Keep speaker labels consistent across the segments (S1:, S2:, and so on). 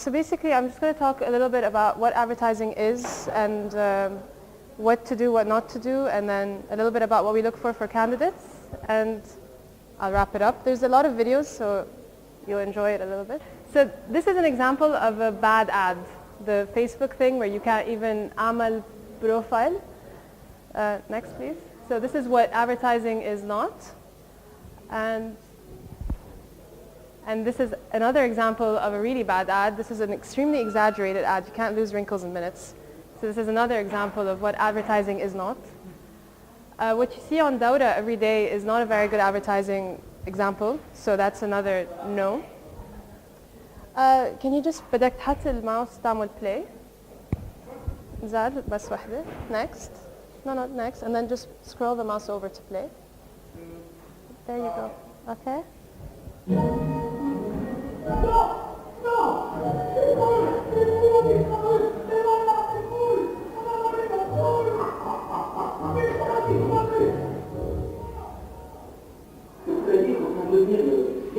S1: So basically, I'm just going to talk a little bit about what advertising is and what to do, what not to do, and then a little bit about what we look for candidates, and I'll wrap it up. There's a lot of videos, so you'll enjoy it a little bit. So this is an example of a bad ad, the Facebook thing where you can't even amal profile. Next, please. So this is what advertising is not. And this is another example of a really bad ad. This is an extremely exaggerated ad. You can't lose wrinkles in minutes. So this is another example of what advertising is not. What you see on Dawra every day is not a very good advertising example. So that's another no. Can you just بدك تحط الماوس تعمل play? زاد بس واحدة. Next. No, next. And then just scroll the mouse over to play. There you go. Okay?
S2: Il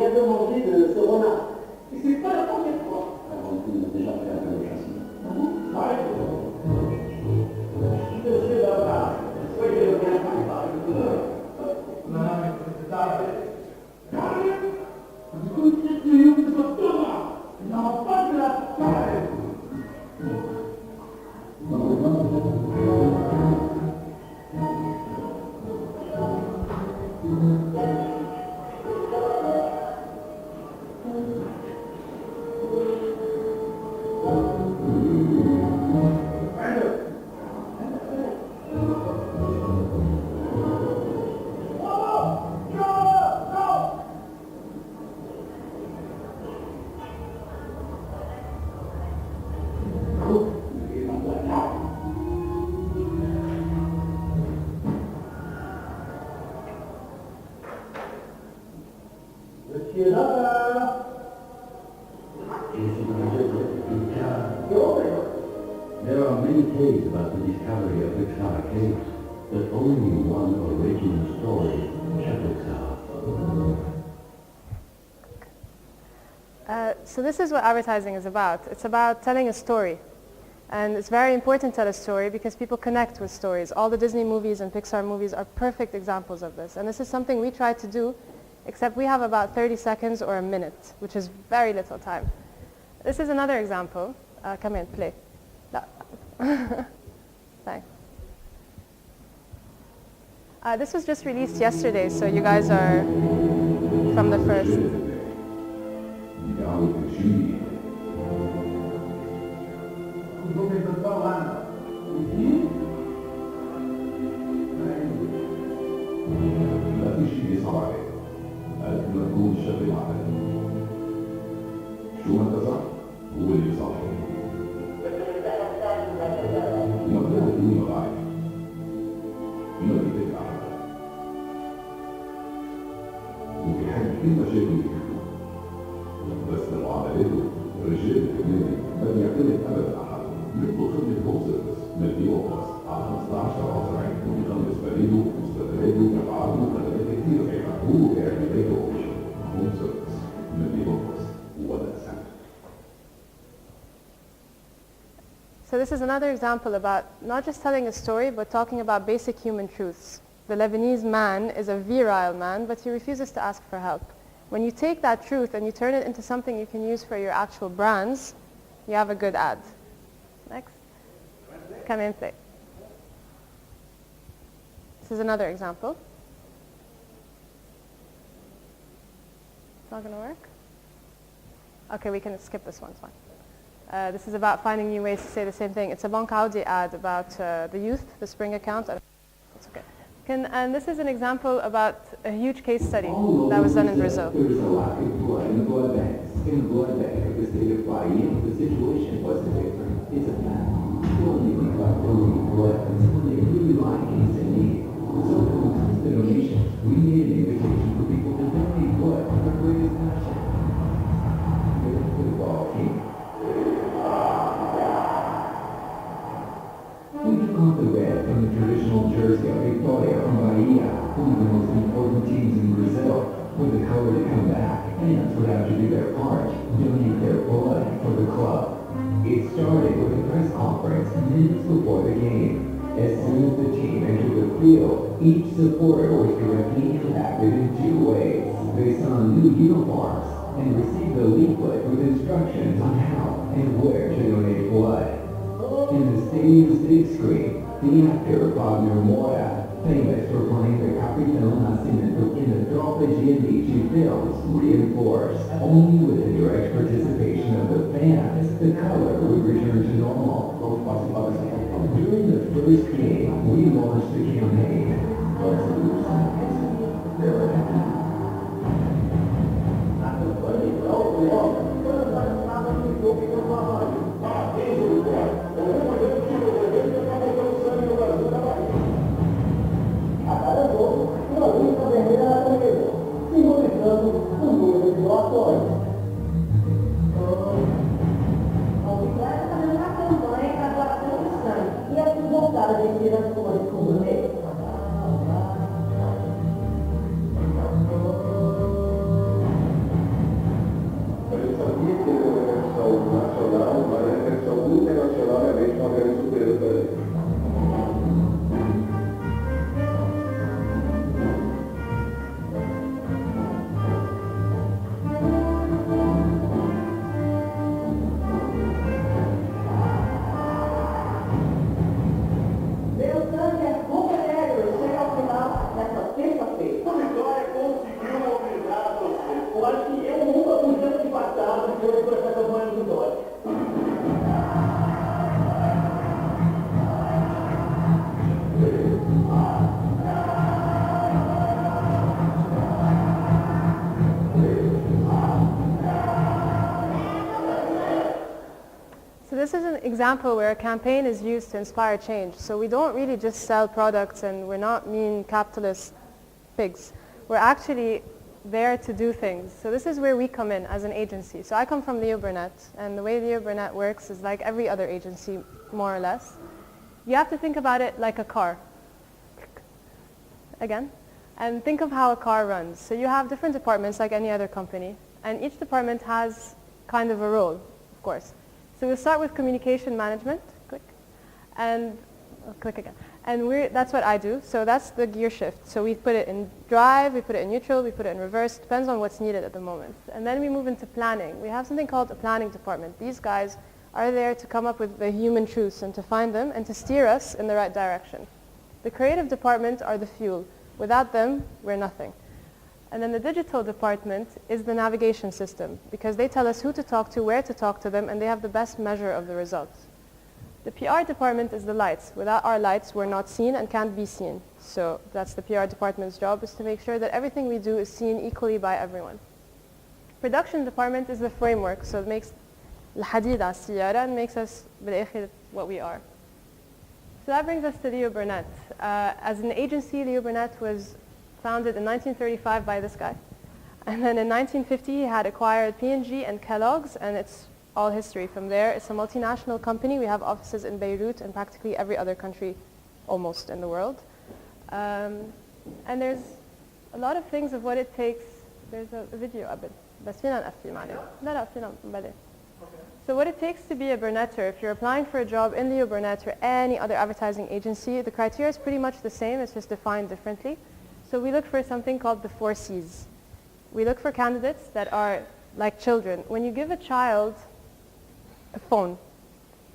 S2: a demandé de se renard. Et c'est pas la première fois. Alors, on a déjà fait un peu de châssis. Monsieur Zakka, soyez le bienvenu par une heure. Non, c'est ça. Du coup, c'est mieux que ce Thomas. Il n'a pas de la taille.
S3: There are many tales about the discovery of Zakka caves, but only one original story,
S1: So this is what advertising is about. It's about telling a story. And it's very important to tell a story because people connect with stories. All the Disney movies and Pixar movies are perfect examples of this. And this is something we try to do, except we have about 30 seconds or a minute, which is very little time. This is another example. Come in, play. Thanks. This was just released yesterday, so you guys are from the first. So this is another example about not just telling a story, but talking about basic human truths. The Lebanese man is a virile man, but he refuses to ask for help. When you take that truth and you turn it into something you can use for your actual brands, you have a good ad. Next. Come in, play. This is another example. It's not going to work? Okay, we can skip this one. It's fine. This is about finding new ways to say the same thing. It's a Bank Audi ad about the youth, the spring account. It's okay. And this is an example about a huge case study that was done in Brazil.
S4: There was a lot of blood in the blood banks. In the blood bank of the state of Bahia, the situation wasn't different. It's a fact. You don't even start donating blood until they really like it's in need. So when it comes to donations, we need an invitation for people to donate blood for their greatest passion. Football team. We took off the red from the traditional jersey of Victoria from Bahia, one of the most important teams in Brazil. With the color to come back, fans would have to do their part. donate their blood for the club. It started with a press conference minutes before the game. As soon as the team entered the field, each supporter was directly impacted in two ways. They saw new uniforms and received a leaflet with instructions on how and where to donate blood. In the stadium's big screen, the actor Wagner Moura, famous for playing the Capitano Nascimento in the Tropa Giannici films, reinforced only with the direct participation of the fans, the color would return to normal. During the first game, we launched the campaign.
S2: A cada jogo, uma lista vermelha na televisão, simbolizando o número de doações. A Uniclass está fazendo uma campanha para doação de sangue e é voltada a vencer as cores rubro-negras.
S5: Eu sabia que ele era uma versão nacional, mas a versão internacional é mesmo uma grande surpresa para ele.
S2: Meu sangue é rubro-negro, chega ao final nessa terça-feira.
S5: A vitória conseguiu mobilizar você.
S2: Eu acho que eu nunca fui tanto impactado depois por essa campanha de vitória.
S1: So this is an example where a campaign is used to inspire change. So we don't really just sell products and we're not mean capitalist pigs. We're actually there to do things. So this is where we come in as an agency. So I come from Leoburnett, and the way Leoburnett works is like every other agency, more or less. You have to think about it like a car. Again. And think of how a car runs. So you have different departments like any other company, and each department has kind of a role, of course. So we'll start with communication management, click, and click again. And that's what I do. So that's the gear shift. So we put it in drive, we put it in neutral, we put it in reverse, depends on what's needed at the moment. And then we move into planning. We have something called a planning department. These guys are there to come up with the human truths and to find them and to steer us in the right direction. The creative department are the fuel. Without them, we're nothing. And then the digital department is the navigation system, because they tell us who to talk to, where to talk to them, and they have the best measure of the results. The PR department is the lights. Without our lights, we're not seen and can't be seen. So that's the PR department's job, is to make sure that everything we do is seen equally by everyone. Production department is the framework, so it makes الحديد على السيارة and makes us بالآخر what we are. So that brings us to Leoburnett. As an agency, Leoburnett was founded in 1935 by this guy. And then in 1950, he had acquired P&G and Kellogg's, and it's all history from there. It's a multinational company. We have offices in Beirut and practically every other country almost in the world. And there's a lot of things of what it takes. There's a video of it. بس فينا نقفل معلش. لا فينا نبلش. So what it takes to be a Burnetter, if you're applying for a job in Leoburnett or any other advertising agency, the criteria is pretty much the same. It's just defined differently. So we look for something called the 4 C's. We look for candidates that are like children. When you give a child a phone,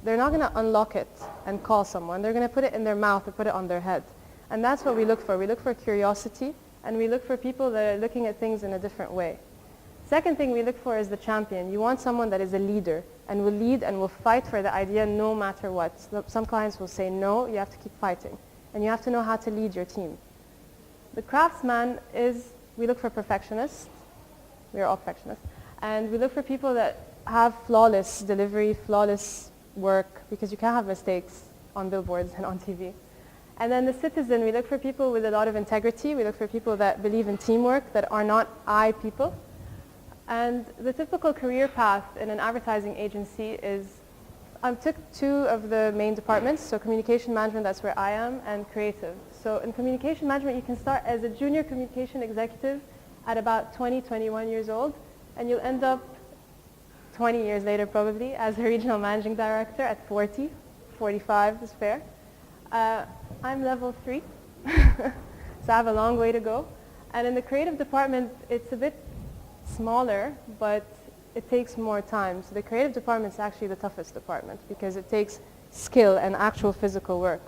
S1: they're not going to unlock it and call someone. They're going to put it in their mouth or put it on their head. And that's what we look for. We look for curiosity, and we look for people that are looking at things in a different way. Second thing we look for is the champion. You want someone that is a leader and will lead and will fight for the idea no matter what. Some clients will say no, you have to keep fighting. And you have to know how to lead your team. The craftsman is, we look for perfectionists. We are all perfectionists. And we look for people that have flawless delivery, flawless work, because you can't have mistakes on billboards and on TV. And then the citizen, we look for people with a lot of integrity. We look for people that believe in teamwork, that are not I people. And the typical career path in an advertising agency is, I took 2 of the main departments, so communication management, that's where I am, and creative. So in communication management, you can start as a junior communication executive at about 20, 21 years old, and you'll end up 20 years later probably, as a regional managing director at 40, 45 is fair. I'm level 3, so I have a long way to go. And in the creative department, it's a bit smaller, but it takes more time. So the creative department is actually the toughest department because it takes skill and actual physical work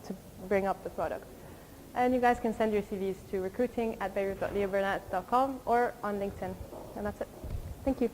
S1: to bring up the product. And you guys can send your CVs to recruiting@beirut.leoburnett.com or on LinkedIn. And that's it. Thank you.